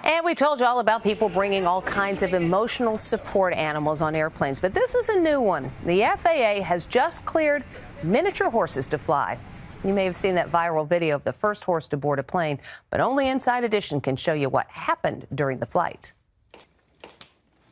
And we told you all about people bringing all kinds of emotional support animals on airplanes, but this is a new one. The FAA has just cleared miniature horses to fly. You may have seen that viral video of the first horse to board a plane, but only Inside Edition can show you what happened during the flight.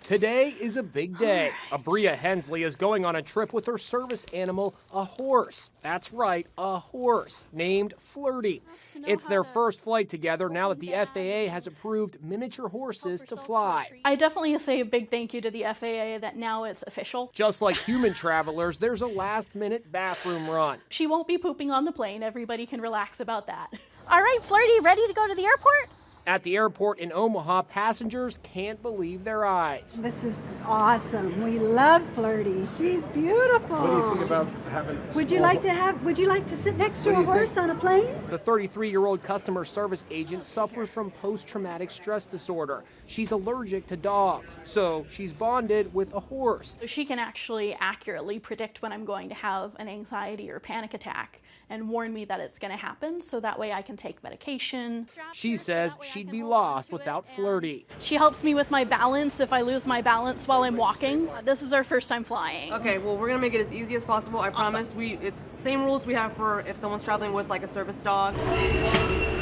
Today is a big day. Abria Hensley is going on a trip with her service animal, a horse. That's right, a horse named Flirty. It's their first flight together now that the FAA has approved miniature horses to fly. I definitely say a big thank you to the FAA that now it's official. Just like human travelers, there's a last-minute bathroom run. She won't be pooping on the plane. Everybody can relax about that. All right, Flirty, ready to go to the airport? At the airport in Omaha, passengers can't believe their eyes. This is awesome. We love Flirty. She's beautiful. What do you think about having? Would you like to sit next to a horse on a plane? The 33-year-old customer service agent suffers from post-traumatic stress disorder. She's allergic to dogs, so she's bonded with a horse. She can actually accurately predict when I'm going to have an anxiety or panic attack and warn me that it's going to happen, so that way I can take medication. She says she'd be lost without Flirty. She helps me with my balance if I lose my balance while I'm walking. This is our first time flying. Okay, well, we're going to make it as easy as possible. I promise. It's same rules we have for if someone's traveling with like a service dog.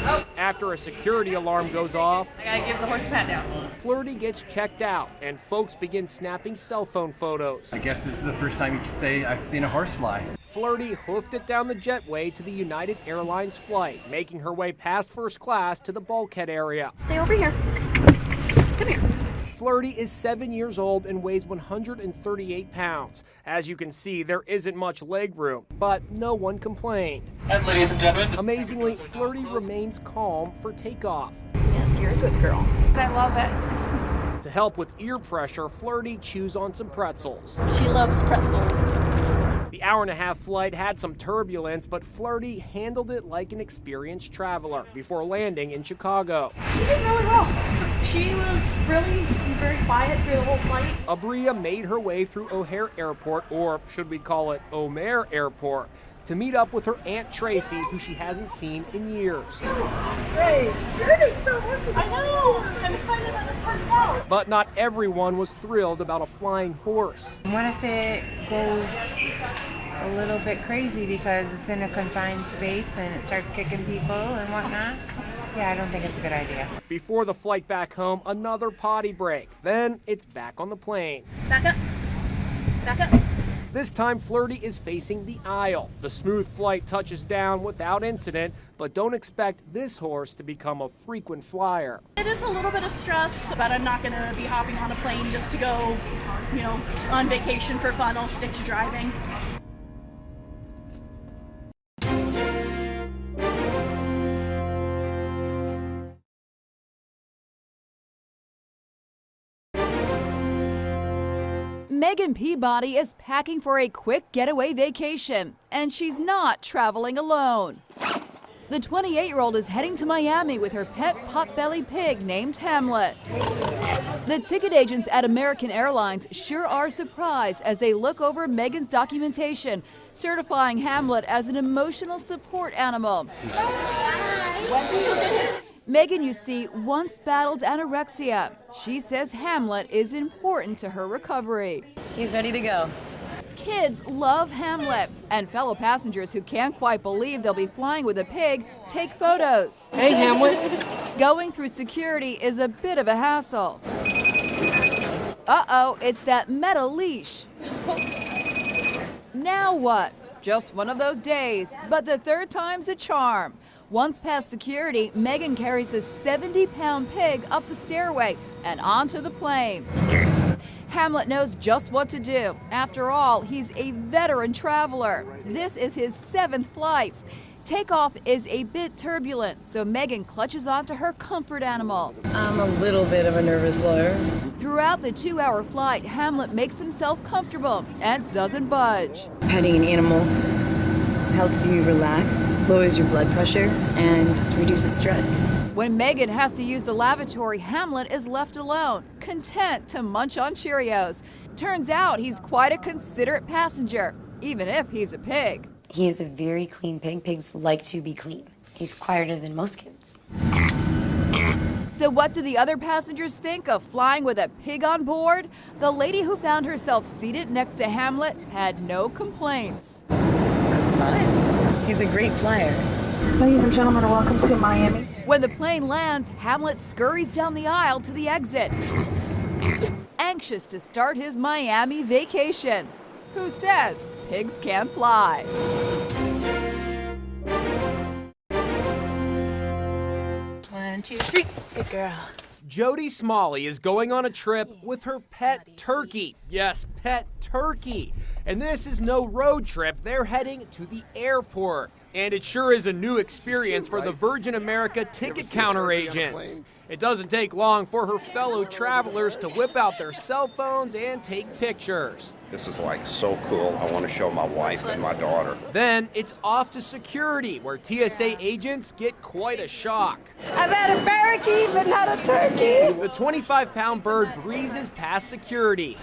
Oh. After a security alarm goes off, I got to give the horse a pat down. Flirty gets checked out, and folks begin snapping cell phone photos. I guess this is the first time you could say I've seen a horse fly. Flirty hoofed it down the jetway to the United Airlines flight, making her way past first class to the bulkhead area. Stay over here. Come here. Flirty is 7 years old and weighs 138 pounds. As you can see, there isn't much leg room, but no one complained. And ladies and gentlemen, amazingly, Flirty remains calm for takeoff. Yes, you're a good girl. I love it. To help with ear pressure, Flirty chews on some pretzels. She loves pretzels. The hour-and-a-half flight had some turbulence, but Flirty handled it like an experienced traveler before landing in Chicago. She did really well. She was really very quiet through the whole flight. Abria made her way through O'Hare Airport, or should we call it O'Mare Airport, to meet up with her Aunt Tracy, who she hasn't seen in years. Great. You're doing so wonderful. I know. I'm excited about this part out. But not everyone was thrilled about a flying horse. What if it goes a little bit crazy because it's in a confined space and it starts kicking people and whatnot? Yeah, I don't think it's a good idea. Before the flight back home, another potty break. Then it's back on the plane. Back up. Back up. This time, Flirty is facing the aisle. The smooth flight touches down without incident, but don't expect this horse to become a frequent flyer. It is a little bit of stress, but I'm not going to be hopping on a plane just to go, on vacation for fun. I'll stick to driving. Megan Peabody is packing for a quick getaway vacation, and she's not traveling alone. The 28-year-old is heading to Miami with her pet potbelly pig named Hamlet. The ticket agents at American Airlines sure are surprised as they look over Megan's documentation, certifying Hamlet as an emotional support animal. Megan, you see, once battled anorexia. She says Hamlet is important to her recovery. He's ready to go. Kids love Hamlet, and fellow passengers who can't quite believe they'll be flying with a pig take photos. Hey, Hamlet. Going through security is a bit of a hassle. Uh-oh, it's that metal leash. Now what? Just one of those days, but the third time's a charm. Once past security, Megan carries the 70-pound pig up the stairway and onto the plane. Hamlet knows just what to do. After all, he's a veteran traveler. This is his 7th flight. Takeoff is a bit turbulent, so Megan clutches onto her comfort animal. I'm a little bit of a nervous flyer. Throughout the 2-hour flight, Hamlet makes himself comfortable and doesn't budge. Petting an animal helps you relax, lowers your blood pressure, and reduces stress. When Megan has to use the lavatory, Hamlet is left alone, content to munch on Cheerios. Turns out he's quite a considerate passenger, even if he's a pig. He is a very clean pig. Pigs like to be clean. He's quieter than most kids. So what do the other passengers think of flying with a pig on board? The lady who found herself seated next to Hamlet had no complaints. That's fine. He's a great flyer. Ladies and gentlemen, welcome to Miami. When the plane lands, Hamlet scurries down the aisle to the exit, anxious to start his Miami vacation. Who says pigs can't fly? 1, 2, 3. Good girl. Jody Smalley is going on a trip with her pet turkey. Yes, pet turkey. And this is no road trip. They're heading to the airport. And it sure is a new experience for the Virgin America ticket counter agents. It doesn't take long for her fellow travelers to whip out their cell phones and take pictures. This is like so cool. I want to show my wife and my daughter. Then it's off to security, where TSA agents get quite a shock. I've had a parakeet, but not a turkey. The 25-pound bird breezes past security.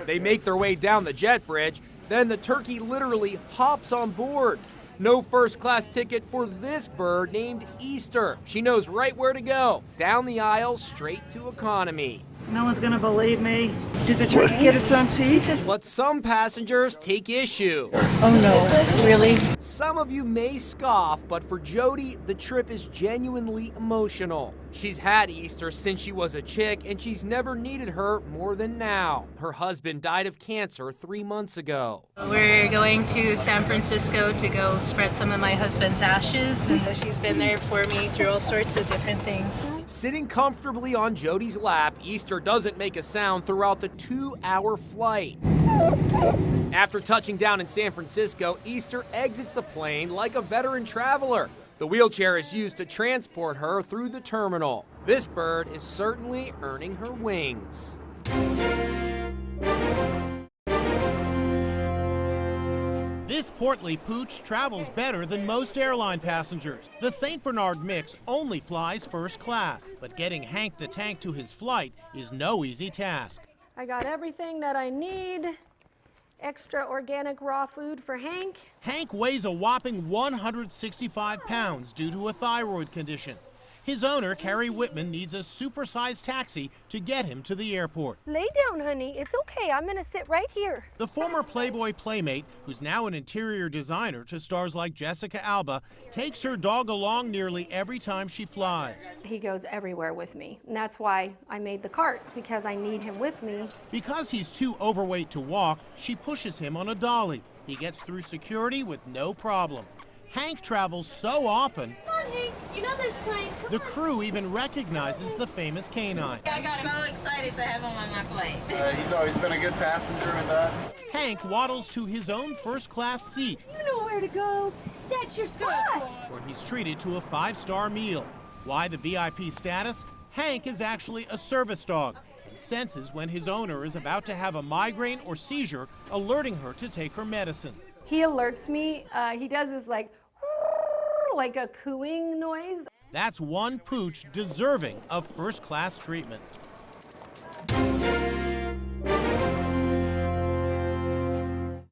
They make their way down the jet bridge, then the turkey literally hops on board. No first-class ticket for this bird named Easter. She knows right where to go. Down the aisle, straight to economy. No one's gonna believe me. Did the turkey get its own seat? But some passengers take issue. Oh no, really? Some of you may scoff, but for Jody, the trip is genuinely emotional. She's had Easter since she was a chick, and she's never needed her more than now. Her husband died of cancer 3 months ago. We're going to San Francisco to go spread some of my husband's ashes. And so she's been there for me through all sorts of different things. Sitting comfortably on Jody's lap, Easter doesn't make a sound throughout the 2-hour flight. After touching down in San Francisco, Easter exits the plane like a veteran traveler. The wheelchair is used to transport her through the terminal. This bird is certainly earning her wings. This portly pooch travels better than most airline passengers. The St. Bernard mix only flies first class, but getting Hank the Tank to his flight is no easy task. I got everything that I need. Extra organic raw food for Hank. Hank weighs a whopping 165 pounds due to a thyroid condition. His owner, Carrie Whitman, needs a supersized taxi to get him to the airport. Lay down, honey. It's okay. I'm going to sit right here. The former Playboy playmate, who's now an interior designer to stars like Jessica Alba, takes her dog along nearly every time she flies. He goes everywhere with me. And that's why I made the cart, because I need him with me. Because he's too overweight to walk, she pushes him on a dolly. He gets through security with no problem. Hank travels so often, Come on, Hank. You know this plane. the crew even recognizes the famous canine. I'm so excited to have him on my flight. He's always been a good passenger with us. Hank waddles to his own first-class seat, You know where to go. That's your spot. where he's treated to a 5-star meal. Why the VIP status? Hank is actually a service dog and senses when his owner is about to have a migraine or seizure, alerting her to take her medicine. He alerts me. He does this like a cooing noise. That's one pooch deserving of first-class treatment.